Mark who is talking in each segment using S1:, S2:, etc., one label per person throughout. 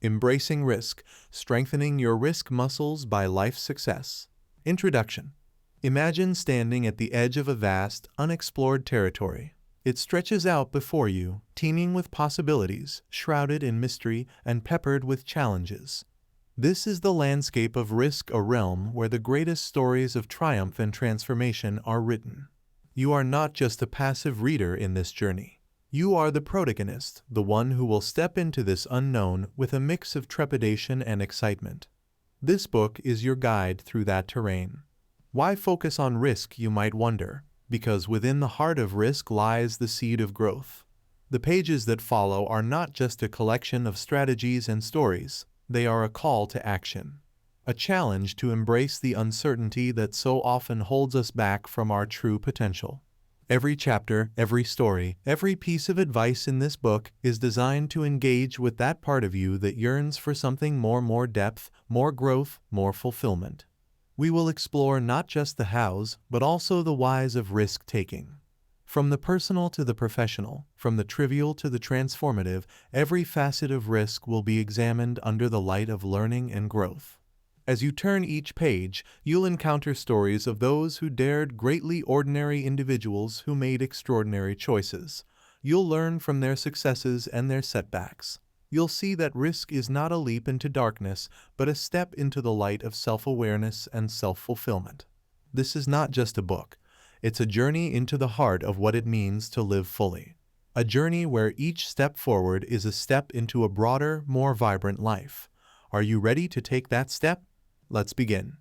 S1: Embracing Risk, Strengthening Your Risk Muscles by Life Success. Introduction. Imagine standing at the edge of a vast, unexplored territory. It stretches out before you, teeming with possibilities, shrouded in mystery, and peppered with challenges. This is the landscape of risk, a realm where the greatest stories of triumph and transformation are written. You are not just a passive reader in this journey. You are the protagonist, the one who will step into this unknown with a mix of trepidation and excitement. This book is your guide through that terrain. Why focus on risk, you might wonder? Because within the heart of risk lies the seed of growth. The pages that follow are not just a collection of strategies and stories, they are a call to action. A challenge to embrace the uncertainty that so often holds us back from our true potential. Every chapter, every story, every piece of advice in this book is designed to engage with that part of you that yearns for something more depth, more growth, more fulfillment. We will explore not just the hows, but also the whys of risk-taking. From the personal to the professional, from the trivial to the transformative, every facet of risk will be examined under the light of learning and growth. As you turn each page, you'll encounter stories of those who dared, greatly ordinary individuals who made extraordinary choices. You'll learn from their successes and their setbacks. You'll see that risk is not a leap into darkness, but a step into the light of self-awareness and self-fulfillment. This is not just a book. It's a journey into the heart of what it means to live fully. A journey where each step forward is a step into a broader, more vibrant life. Are you ready to take that step? Let's begin.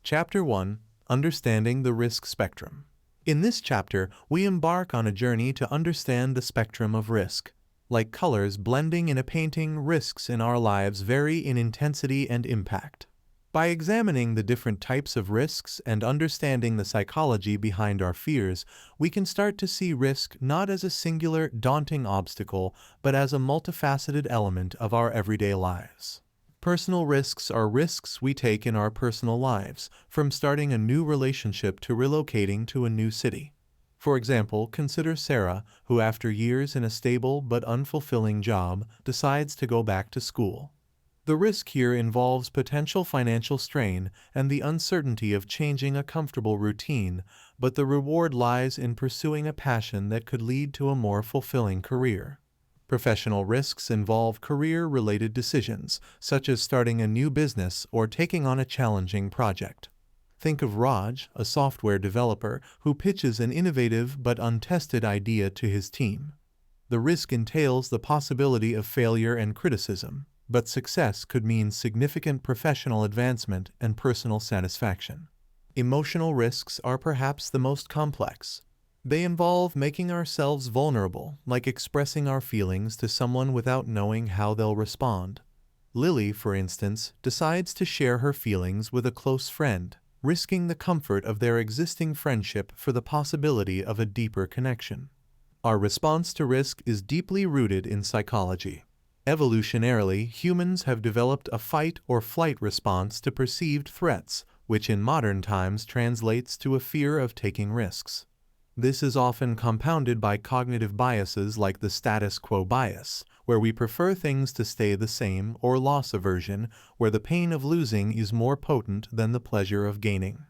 S1: Chapter 1. Understanding the Risk Spectrum. In this chapter, we embark on a journey to understand the spectrum of risk. Like colors blending in a painting, risks in our lives vary in intensity and impact. By examining the different types of risks and understanding the psychology behind our fears, we can start to see risk not as a singular, daunting obstacle, but as a multifaceted element of our everyday lives. Personal risks are risks we take in our personal lives, from starting a new relationship to relocating to a new city. For example, consider Sarah, who after years in a stable but unfulfilling job, decides to go back to school. The risk here involves potential financial strain and the uncertainty of changing a comfortable routine, but the reward lies in pursuing a passion that could lead to a more fulfilling career. Professional risks involve career-related decisions, such as starting a new business or taking on a challenging project. Think of Raj, a software developer, who pitches an innovative but untested idea to his team. The risk entails the possibility of failure and criticism, but success could mean significant professional advancement and personal satisfaction. Emotional risks are perhaps the most complex. They involve making ourselves vulnerable, like expressing our feelings to someone without knowing how they'll respond. Lily, for instance, decides to share her feelings with a close friend, risking the comfort of their existing friendship for the possibility of a deeper connection. Our response to risk is deeply rooted in psychology. Evolutionarily, humans have developed a fight or flight response to perceived threats, which in modern times translates to a fear of taking risks. This is often compounded by cognitive biases like the status quo bias, where we prefer things to stay the same, or loss aversion, where the pain of losing is more potent than the pleasure of gaining.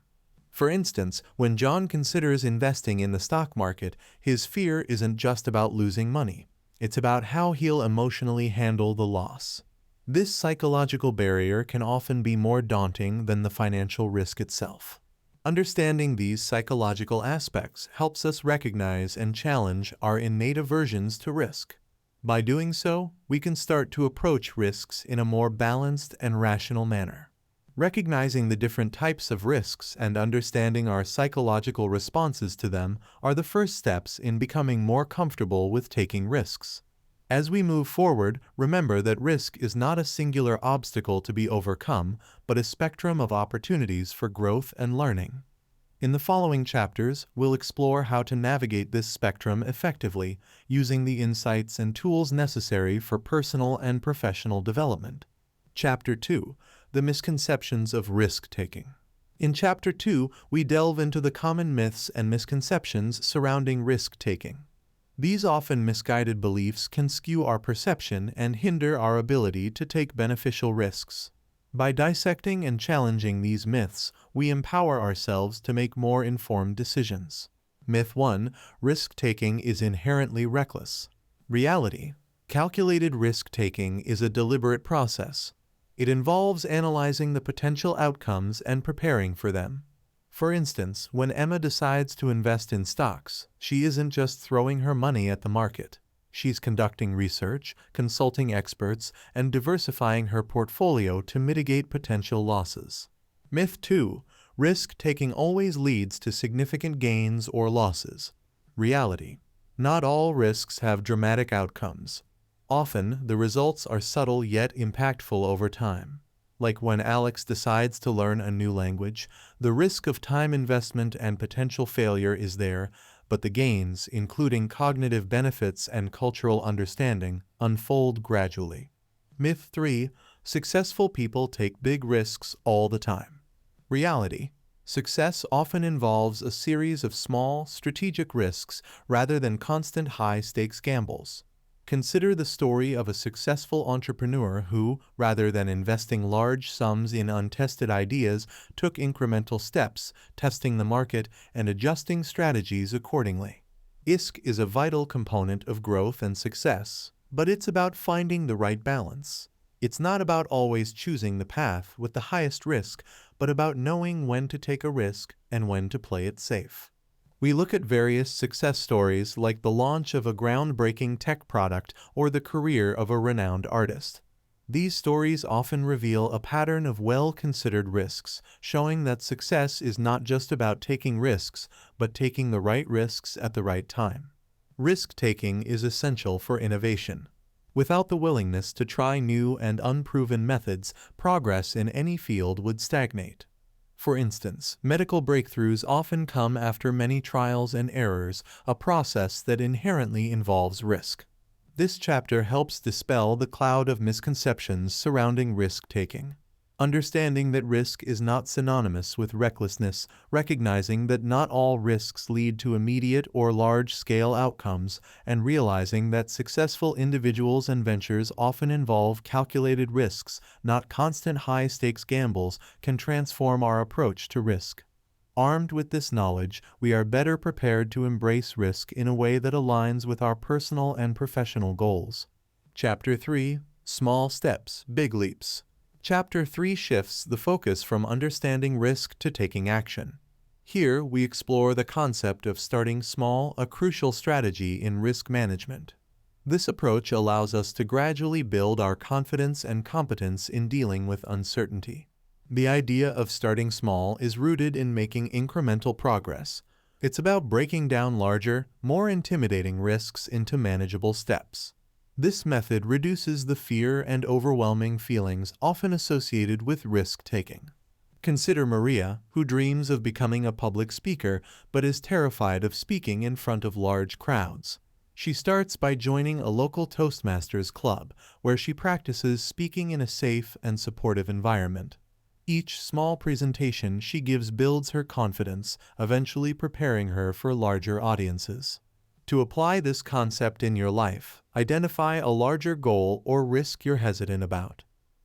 S1: For instance, when John considers investing in the stock market, his fear isn't just about losing money. It's about how he'll emotionally handle the loss. This psychological barrier can often be more daunting than the financial risk itself. Understanding these psychological aspects helps us recognize and challenge our innate aversions to risk. By doing so, we can start to approach risks in a more balanced and rational manner. Recognizing the different types of risks and understanding our psychological responses to them are the first steps in becoming more comfortable with taking risks. As we move forward, remember that risk is not a singular obstacle to be overcome, but a spectrum of opportunities for growth and learning. In the following chapters, we'll explore how to navigate this spectrum effectively, using the insights and tools necessary for personal and professional development. Chapter 2. The Misconceptions of Risk-Taking. In Chapter 2, we delve into the common myths and misconceptions surrounding risk-taking. These often misguided beliefs can skew our perception and hinder our ability to take beneficial risks. By dissecting and challenging these myths, we empower ourselves to make more informed decisions. Myth 1: risk-taking is inherently reckless. Reality: calculated risk-taking is a deliberate process. It involves analyzing the potential outcomes and preparing for them. For instance, when Emma decides to invest in stocks, she isn't just throwing her money at the market. She's conducting research, consulting experts, and diversifying her portfolio to mitigate potential losses. Myth 2: risk-taking always leads to significant gains or losses. Reality: not all risks have dramatic outcomes. Often, the results are subtle yet impactful over time. Like when Alex decides to learn a new language, the risk of time investment and potential failure is there, but the gains, including cognitive benefits and cultural understanding, unfold gradually. Myth 3: successful people take big risks all the time. Reality: success often involves a series of small, strategic risks rather than constant high-stakes gambles. Consider the story of a successful entrepreneur who, rather than investing large sums in untested ideas, took incremental steps, testing the market and adjusting strategies accordingly. Risk is a vital component of growth and success, but it's about finding the right balance. It's not about always choosing the path with the highest risk, but about knowing when to take a risk and when to play it safe. We look at various success stories like the launch of a groundbreaking tech product or the career of a renowned artist. These stories often reveal a pattern of well-considered risks, showing that success is not just about taking risks, but taking the right risks at the right time. Risk-taking is essential for innovation. Without the willingness to try new and unproven methods, progress in any field would stagnate. For instance, medical breakthroughs often come after many trials and errors, a process that inherently involves risk. This chapter helps dispel the cloud of misconceptions surrounding risk-taking. Understanding that risk is not synonymous with recklessness, recognizing that not all risks lead to immediate or large-scale outcomes, and realizing that successful individuals and ventures often involve calculated risks, not constant high-stakes gambles, can transform our approach to risk. Armed with this knowledge, we are better prepared to embrace risk in a way that aligns with our personal and professional goals. Chapter 3: Small Steps, Big Leaps. Chapter 3 shifts the focus from understanding risk to taking action. Here, we explore the concept of starting small, a crucial strategy in risk management. This approach allows us to gradually build our confidence and competence in dealing with uncertainty. The idea of starting small is rooted in making incremental progress. It's about breaking down larger, more intimidating risks into manageable steps. This method reduces the fear and overwhelming feelings often associated with risk-taking. Consider Maria, who dreams of becoming a public speaker but is terrified of speaking in front of large crowds. She starts by joining a local Toastmasters club, where she practices speaking in a safe and supportive environment. Each small presentation she gives builds her confidence, eventually preparing her for larger audiences. To apply this concept in your life, identify a larger goal or risk you're hesitant about.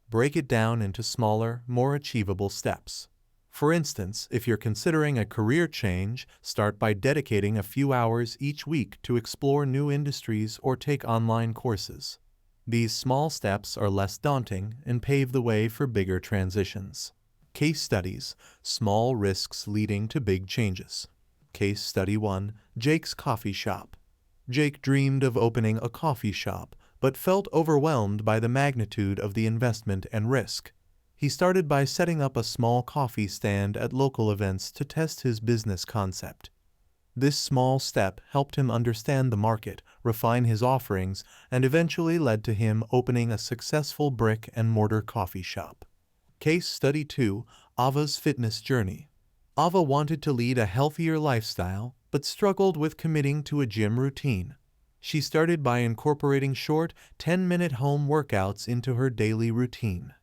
S1: Break it down into smaller, more achievable steps. For instance, if you're considering a career change, start by dedicating a few hours each week to explore new industries or take online courses. These small steps are less daunting and pave the way for bigger transitions. Case studies: small risks leading to big changes. Case Study 1: Jake's Coffee Shop. Jake dreamed of opening a coffee shop, but felt overwhelmed by the magnitude of the investment and risk. He started by setting up a small coffee stand at local events to test his business concept. This small step helped him understand the market, refine his offerings, and eventually led to him opening a successful brick-and-mortar coffee shop. Case Study 2: Ava's Fitness Journey. Ava wanted to lead a healthier lifestyle, but struggled with committing to a gym routine. She started by incorporating short, 10-minute home workouts into her daily routine.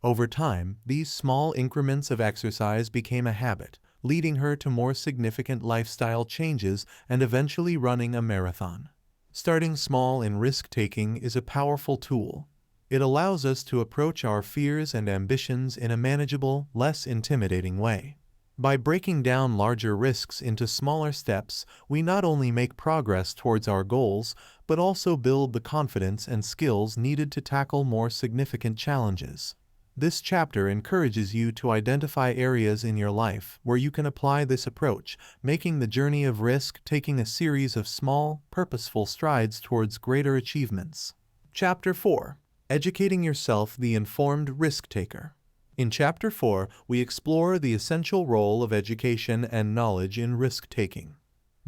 S1: Over time, these small increments of exercise became a habit, leading her to more significant lifestyle changes and eventually running a marathon. Starting small in risk-taking is a powerful tool. It allows us to approach our fears and ambitions in a manageable, less intimidating way. By breaking down larger risks into smaller steps, we not only make progress towards our goals, but also build the confidence and skills needed to tackle more significant challenges. This chapter encourages you to identify areas in your life where you can apply this approach, making the journey of risk-taking a series of small, purposeful strides towards greater achievements. Chapter 4. Educating Yourself the Informed Risk-Taker. In Chapter 4, we explore the essential role of education and knowledge in risk-taking.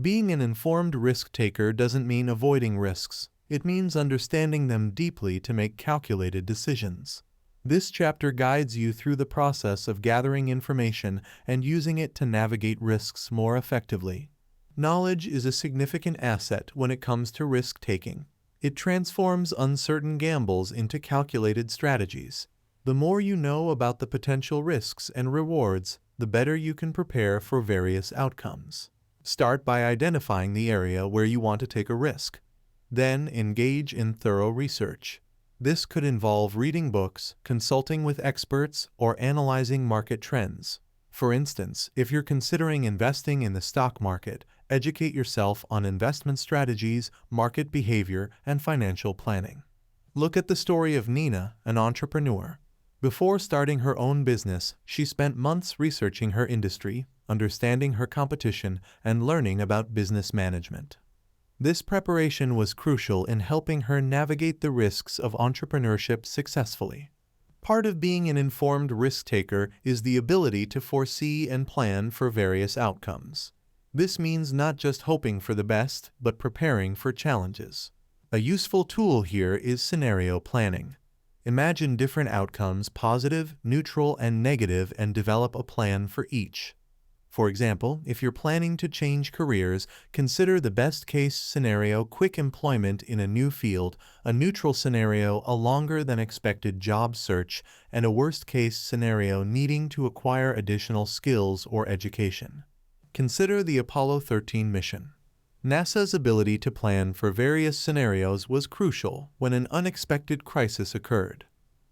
S1: Being an informed risk-taker doesn't mean avoiding risks. It means understanding them deeply to make calculated decisions. This chapter guides you through the process of gathering information and using it to navigate risks more effectively. Knowledge is a significant asset when it comes to risk-taking. It transforms uncertain gambles into calculated strategies. The more you know about the potential risks and rewards, the better you can prepare for various outcomes. Start by identifying the area where you want to take a risk. Then engage in thorough research. This could involve reading books, consulting with experts, or analyzing market trends. For instance, if you're considering investing in the stock market, educate yourself on investment strategies, market behavior, and financial planning. Look at the story of Nina, an entrepreneur. Before starting her own business, she spent months researching her industry, understanding her competition, and learning about business management. This preparation was crucial in helping her navigate the risks of entrepreneurship successfully. Part of being an informed risk-taker is the ability to foresee and plan for various outcomes. This means not just hoping for the best, but preparing for challenges. A useful tool here is scenario planning. Imagine different outcomes, positive, neutral, and negative, and develop a plan for each. For example, if you're planning to change careers, consider the best-case scenario: quick employment in a new field, a neutral scenario: a longer-than-expected job search, and a worst-case scenario: needing to acquire additional skills or education. Consider the Apollo 13 mission. NASA's ability to plan for various scenarios was crucial when an unexpected crisis occurred.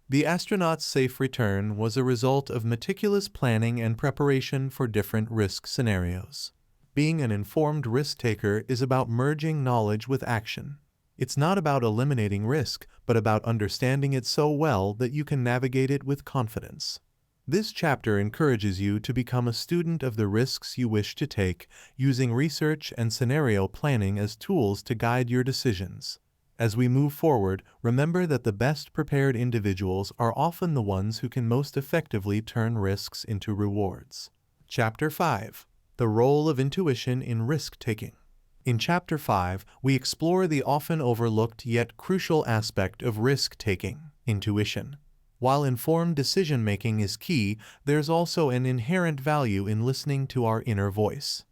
S1: The astronauts' safe return was a result of meticulous planning and preparation for different risk scenarios. Being an informed risk-taker is about merging knowledge with action. It's not about eliminating risk, but about understanding it so well that you can navigate it with confidence. This chapter encourages you to become a student of the risks you wish to take, using research and scenario planning as tools to guide your decisions. As we move forward, remember that the best prepared individuals are often the ones who can most effectively turn risks into rewards. Chapter 5. The Role of Intuition in Risk-Taking. In Chapter 5, we explore the often overlooked yet crucial aspect of risk-taking: intuition. While informed decision-making is key, there's also an inherent value in listening to our inner voice.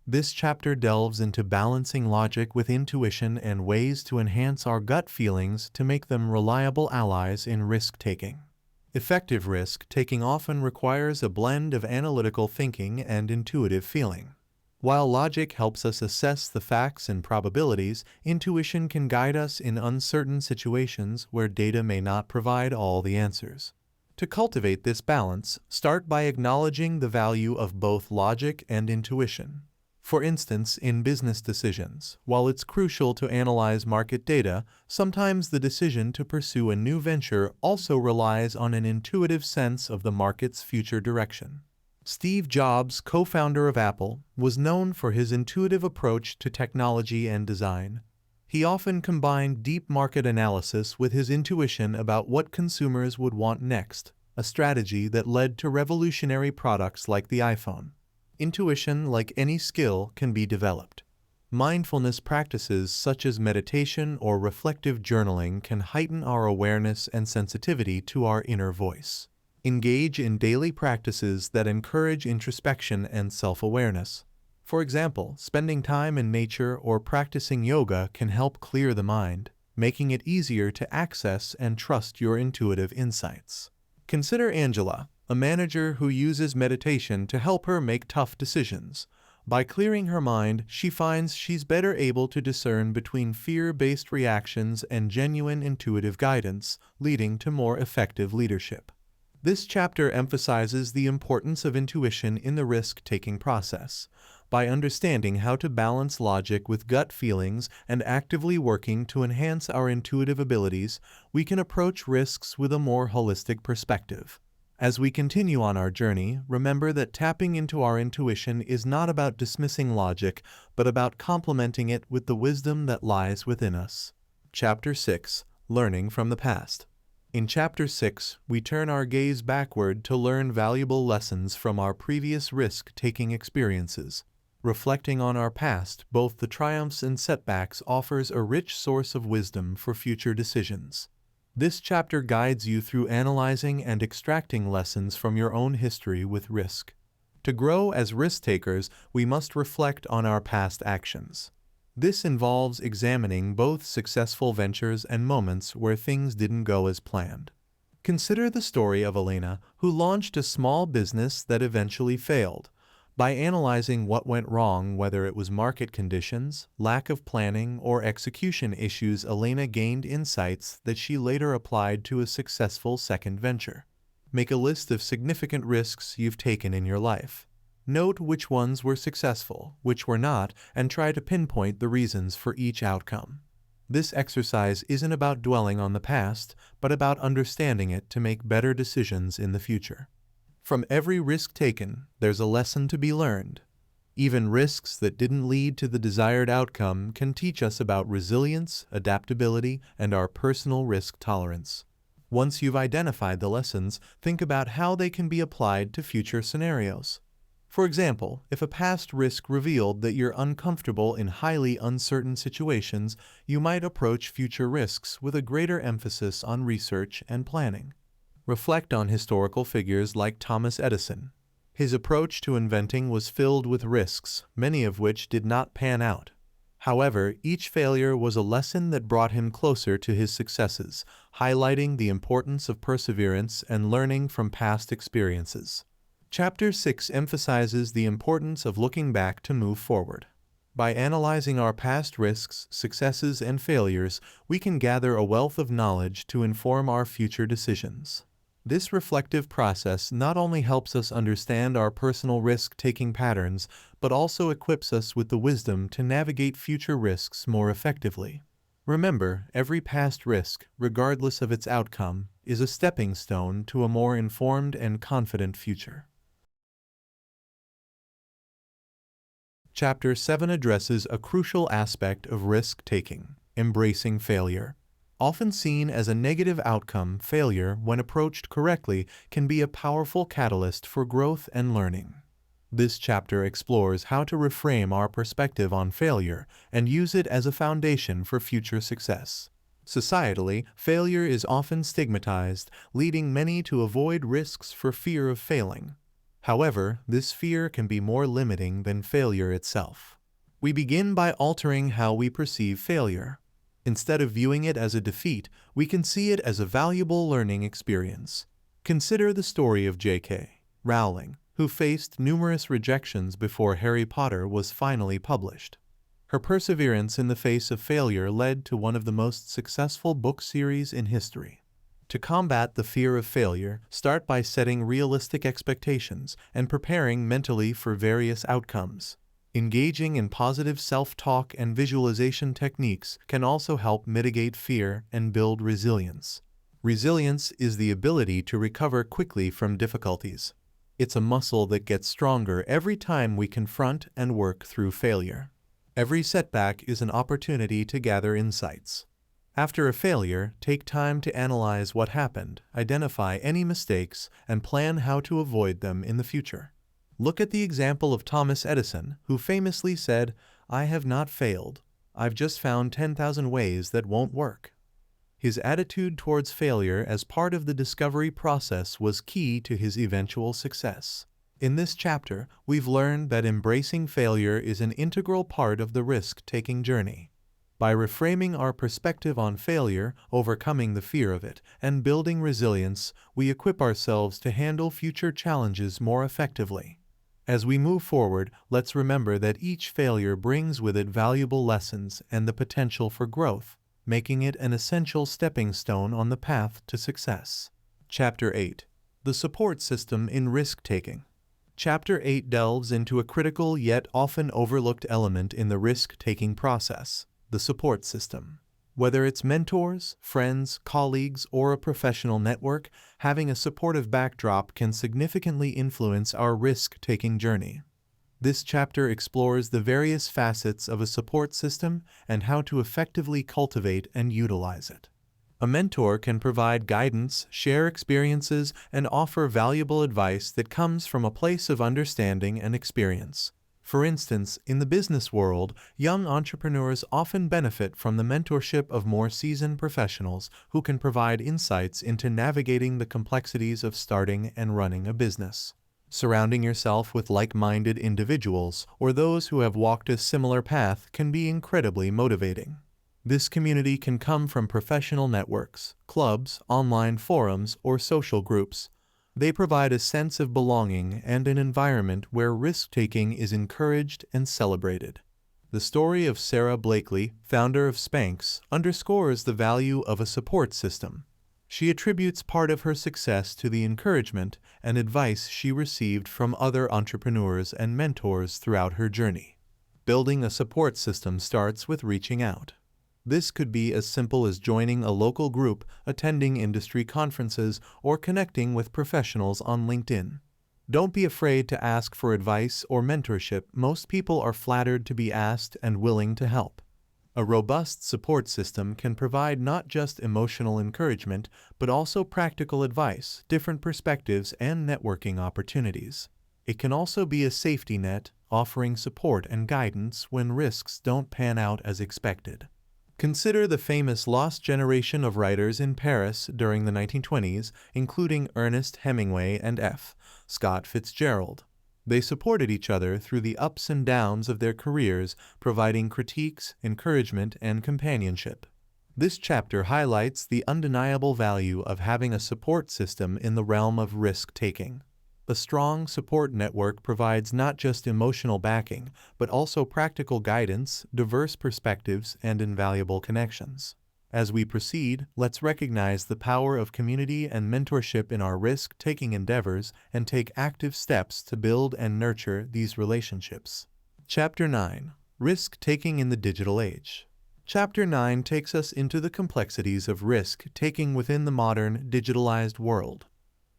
S1: This chapter delves into balancing logic with intuition and ways to enhance our gut feelings to make them reliable allies in risk-taking. Effective risk-taking often requires a blend of analytical thinking and intuitive feeling. While logic helps us assess the facts and probabilities, intuition can guide us in uncertain situations where data may not provide all the answers. To cultivate this balance, start by acknowledging the value of both logic and intuition. For instance, in business decisions, while it's crucial to analyze market data, sometimes the decision to pursue a new venture also relies on an intuitive sense of the market's future direction. Steve Jobs, co-founder of Apple, was known for his intuitive approach to technology and design. He often combined deep market analysis with his intuition about what consumers would want next, a strategy that led to revolutionary products like the iPhone. Intuition, like any skill, can be developed. Mindfulness practices such as meditation or reflective journaling can heighten our awareness and sensitivity to our inner voice. Engage in daily practices that encourage introspection and self-awareness. For example, spending time in nature or practicing yoga can help clear the mind, making it easier to access and trust your intuitive insights. Consider Angela, a manager who uses meditation to help her make tough decisions. By clearing her mind, she finds she's better able to discern between fear-based reactions and genuine intuitive guidance, leading to more effective leadership. This chapter emphasizes the importance of intuition in the risk-taking process. By understanding how to balance logic with gut feelings and actively working to enhance our intuitive abilities, we can approach risks with a more holistic perspective. As we continue on our journey, remember that tapping into our intuition is not about dismissing logic, but about complementing it with the wisdom that lies within us. Chapter 6: Learning from the Past. In Chapter 6, we turn our gaze backward to learn valuable lessons from our previous risk-taking experiences. Reflecting on our past, both the triumphs and setbacks, offers a rich source of wisdom for future decisions. This chapter guides you through analyzing and extracting lessons from your own history with risk. To grow as risk-takers, we must reflect on our past actions. This involves examining both successful ventures and moments where things didn't go as planned. Consider the story of Elena, who launched a small business that eventually failed. By analyzing what went wrong, whether it was market conditions, lack of planning, or execution issues, Elena gained insights that she later applied to a successful second venture. Make a list of significant risks you've taken in your life. Note which ones were successful, which were not, and try to pinpoint the reasons for each outcome. This exercise isn't about dwelling on the past, but about understanding it to make better decisions in the future. From every risk taken, there's a lesson to be learned. Even risks that didn't lead to the desired outcome can teach us about resilience, adaptability, and our personal risk tolerance. Once you've identified the lessons, think about how they can be applied to future scenarios. For example, if a past risk revealed that you're uncomfortable in highly uncertain situations, you might approach future risks with a greater emphasis on research and planning. Reflect on historical figures like Thomas Edison. His approach to inventing was filled with risks, many of which did not pan out. However, each failure was a lesson that brought him closer to his successes, highlighting the importance of perseverance and learning from past experiences. Chapter 6 emphasizes the importance of looking back to move forward. By analyzing our past risks, successes, and failures, we can gather a wealth of knowledge to inform our future decisions. This reflective process not only helps us understand our personal risk-taking patterns, but also equips us with the wisdom to navigate future risks more effectively. Remember, every past risk, regardless of its outcome, is a stepping stone to a more informed and confident future. Chapter 7 addresses a crucial aspect of risk-taking: embracing failure. Often seen as a negative outcome, failure, when approached correctly, can be a powerful catalyst for growth and learning. This chapter explores how to reframe our perspective on failure and use it as a foundation for future success. Societally, failure is often stigmatized, leading many to avoid risks for fear of failing. However, this fear can be more limiting than failure itself. We begin by altering how we perceive failure. Instead of viewing it as a defeat, we can see it as a valuable learning experience. Consider the story of J.K. Rowling, who faced numerous rejections before Harry Potter was finally published. Her perseverance in the face of failure led to one of the most successful book series in history. To combat the fear of failure, start by setting realistic expectations and preparing mentally for various outcomes. Engaging in positive self-talk and visualization techniques can also help mitigate fear and build resilience. Resilience is the ability to recover quickly from difficulties. It's a muscle that gets stronger every time we confront and work through failure. Every setback is an opportunity to gather insights. After a failure, take time to analyze what happened, identify any mistakes, and plan how to avoid them in the future. Look at the example of Thomas Edison, who famously said, "I have not failed. I've just found 10,000 ways that won't work." His attitude towards failure as part of the discovery process was key to his eventual success. In this chapter, we've learned that embracing failure is an integral part of the risk-taking journey. By reframing our perspective on failure, overcoming the fear of it, and building resilience, we equip ourselves to handle future challenges more effectively. As we move forward, let's remember that each failure brings with it valuable lessons and the potential for growth, making it an essential stepping stone on the path to success. Chapter 8. The Support System in Risk-Taking. Chapter 8 delves into a critical yet often overlooked element in the risk-taking process, the support system. Whether it's mentors, friends, colleagues, or a professional network, having a supportive backdrop can significantly influence our risk-taking journey. This chapter explores the various facets of a support system and how to effectively cultivate and utilize it. A mentor can provide guidance, share experiences, and offer valuable advice that comes from a place of understanding and experience. For instance, in the business world, young entrepreneurs often benefit from the mentorship of more seasoned professionals who can provide insights into navigating the complexities of starting and running a business. Surrounding yourself with like-minded individuals or those who have walked a similar path can be incredibly motivating. This community can come from professional networks, clubs, online forums, or social groups. They provide a sense of belonging and an environment where risk-taking is encouraged and celebrated. The story of Sarah Blakely, founder of Spanx, underscores the value of a support system. She attributes part of her success to the encouragement and advice she received from other entrepreneurs and mentors throughout her journey. Building a support system starts with reaching out. This could be as simple as joining a local group, attending industry conferences, or connecting with professionals on LinkedIn. Don't be afraid to ask for advice or mentorship. Most people are flattered to be asked and willing to help. A robust support system can provide not just emotional encouragement, but also practical advice, different perspectives, and networking opportunities. It can also be a safety net, offering support and guidance when risks don't pan out as expected. Consider the famous lost generation of writers in Paris during the 1920s, including Ernest Hemingway and F. Scott Fitzgerald. They supported each other through the ups and downs of their careers, providing critiques, encouragement, and companionship. This chapter highlights the undeniable value of having a support system in the realm of risk-taking. A strong support network provides not just emotional backing, but also practical guidance, diverse perspectives, and invaluable connections. As we proceed, let's recognize the power of community and mentorship in our risk-taking endeavors and take active steps to build and nurture these relationships. Chapter 9. Risk-Taking in the Digital Age. Chapter 9 takes us into the complexities of risk-taking within the modern, digitalized world.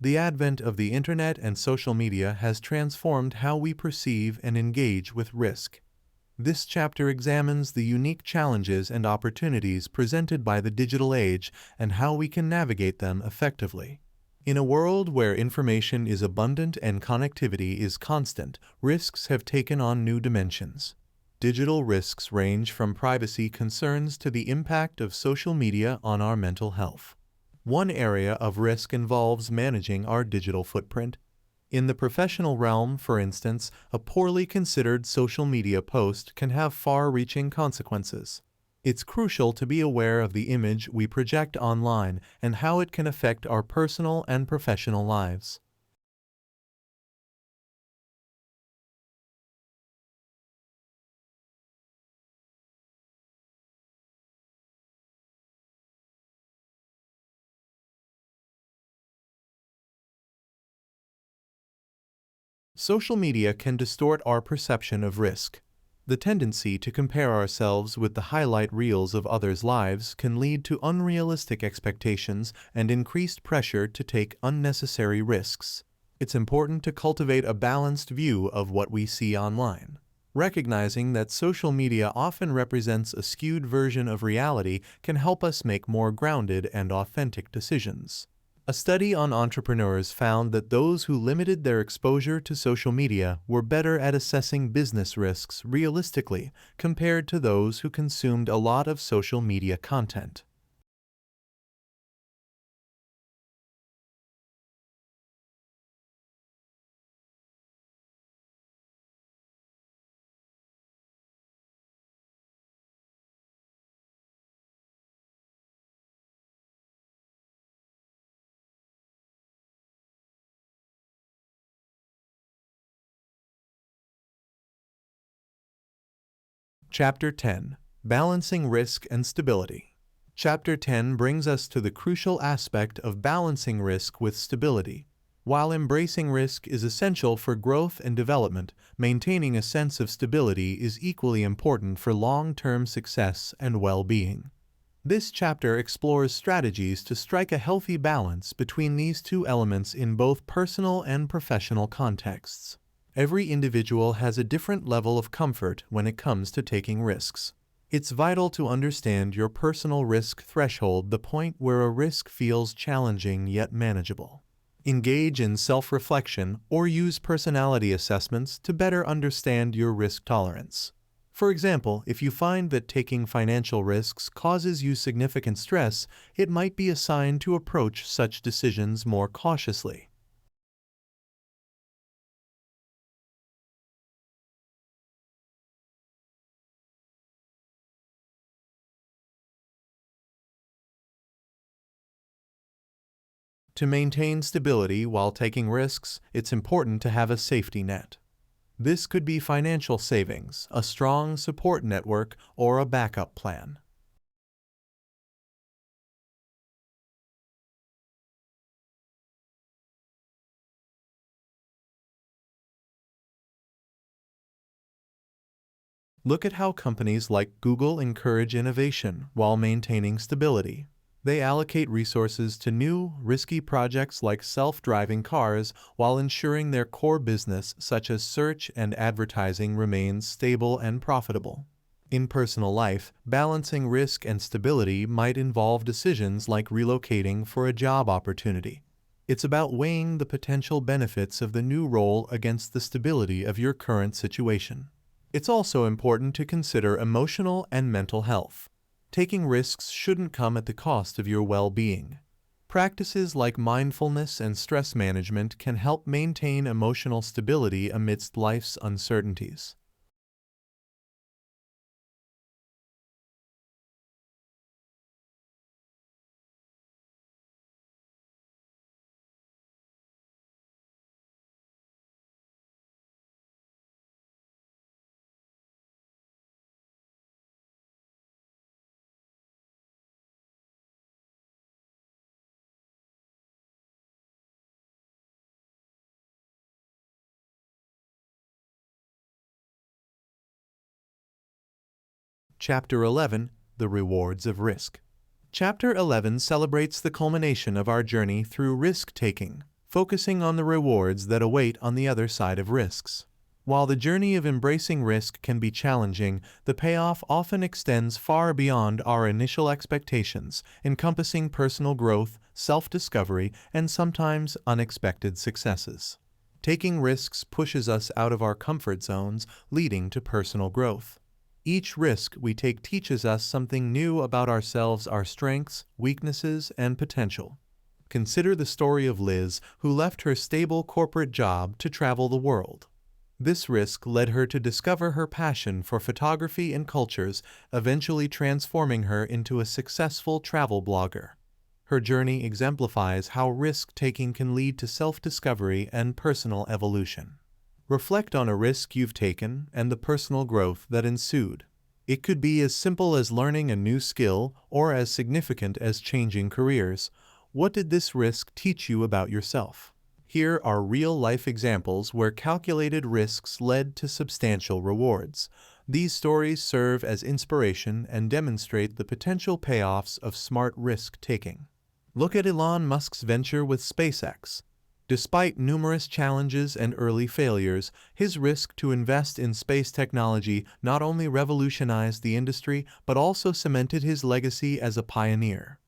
S1: The advent of the internet and social media has transformed how we perceive and engage with risk. This chapter examines the unique challenges and opportunities presented by the digital age and how we can navigate them effectively. In a world where information is abundant and connectivity is constant, risks have taken on new dimensions. Digital risks range from privacy concerns to the impact of social media on our mental health. One area of risk involves managing our digital footprint. In the professional realm, for instance, a poorly considered social media post can have far-reaching consequences. It's crucial to be aware of the image we project online and how it can affect our personal and professional lives. Social media can distort our perception of risk. The tendency to compare ourselves with the highlight reels of others' lives can lead to unrealistic expectations and increased pressure to take unnecessary risks. It's important to cultivate a balanced view of what we see online. Recognizing that social media often represents a skewed version of reality can help us make more grounded and authentic decisions. A study on entrepreneurs found that those who limited their exposure to social media were better at assessing business risks realistically compared to those who consumed a lot of social media content. Chapter 10. Balancing Risk and Stability. Chapter 10 brings us to the crucial aspect of balancing risk with stability. While embracing risk is essential for growth and development, maintaining a sense of stability is equally important for long-term success and well-being. This chapter explores strategies to strike a healthy balance between these two elements in both personal and professional contexts. Every individual has a different level of comfort when it comes to taking risks. It's vital to understand your personal risk threshold, the point where a risk feels challenging yet manageable. Engage in self-reflection or use personality assessments to better understand your risk tolerance. For example, if you find that taking financial risks causes you significant stress, it might be a sign to approach such decisions more cautiously. To maintain stability while taking risks, it's important to have a safety net. This could be financial savings, a strong support network, or a backup plan. Look at how companies like Google encourage innovation while maintaining stability. They allocate resources to new, risky projects like self-driving cars while ensuring their core business, such as search and advertising, remains stable and profitable. In personal life, balancing risk and stability might involve decisions like relocating for a job opportunity. It's about weighing the potential benefits of the new role against the stability of your current situation. It's also important to consider emotional and mental health. Taking risks shouldn't come at the cost of your well-being. Practices like mindfulness and stress management can help maintain emotional stability amidst life's uncertainties. Chapter 11. The Rewards of Risk. Chapter 11 celebrates the culmination of our journey through risk-taking, focusing on the rewards that await on the other side of risks. While the journey of embracing risk can be challenging, the payoff often extends far beyond our initial expectations, encompassing personal growth, self-discovery, and sometimes unexpected successes. Taking risks pushes us out of our comfort zones, leading to personal growth. Each risk we take teaches us something new about ourselves, our strengths, weaknesses, and potential. Consider the story of Liz, who left her stable corporate job to travel the world. This risk led her to discover her passion for photography and cultures, eventually transforming her into a successful travel blogger. Her journey exemplifies how risk-taking can lead to self-discovery and personal evolution. Reflect on a risk you've taken and the personal growth that ensued. It could be as simple as learning a new skill or as significant as changing careers. What did this risk teach you about yourself? Here are real-life examples where calculated risks led to substantial rewards. These stories serve as inspiration and demonstrate the potential payoffs of smart risk-taking. Look at Elon Musk's venture with SpaceX. Despite numerous challenges and early failures, his risk to invest in space technology not only revolutionized the industry but also cemented his legacy as a pioneer.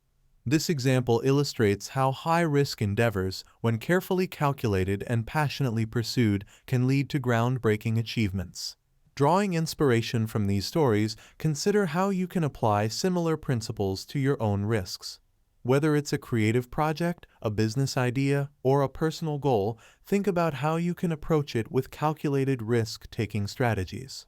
S1: This example illustrates how high-risk endeavors, when carefully calculated and passionately pursued, can lead to groundbreaking achievements. Drawing inspiration from these stories, consider how you can apply similar principles to your own risks. Whether it's a creative project, a business idea, or a personal goal, think about how you can approach it with calculated risk-taking strategies.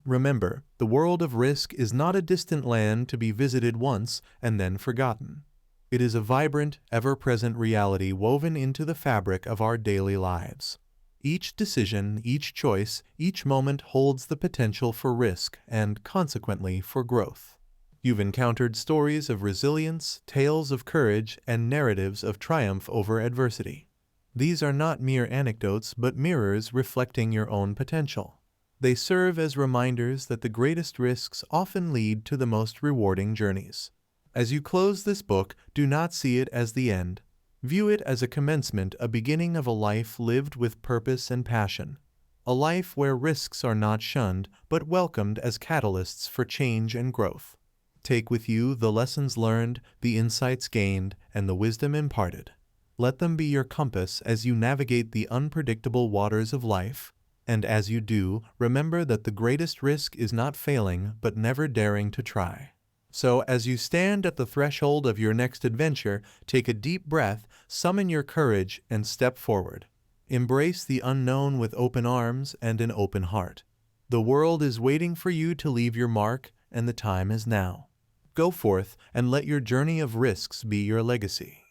S1: Remember, the world of risk is not a distant land to be visited once and then forgotten. It is a vibrant, ever-present reality woven into the fabric of our daily lives. Each decision, each choice, each moment holds the potential for risk and, consequently, for growth. You've encountered stories of resilience, tales of courage, and narratives of triumph over adversity. These are not mere anecdotes but mirrors reflecting your own potential. They serve as reminders that the greatest risks often lead to the most rewarding journeys. As you close this book, do not see it as the end. View it as a commencement, a beginning of a life lived with purpose and passion. A life where risks are not shunned, but welcomed as catalysts for change and growth. Take with you the lessons learned, the insights gained, and the wisdom imparted. Let them be your compass as you navigate the unpredictable waters of life. And as you do, remember that the greatest risk is not failing, but never daring to try. So, as you stand at the threshold of your next adventure, take a deep breath, summon your courage, and step forward. Embrace the unknown with open arms and an open heart. The world is waiting for you to leave your mark, and the time is now. Go forth and let your journey of risks be your legacy.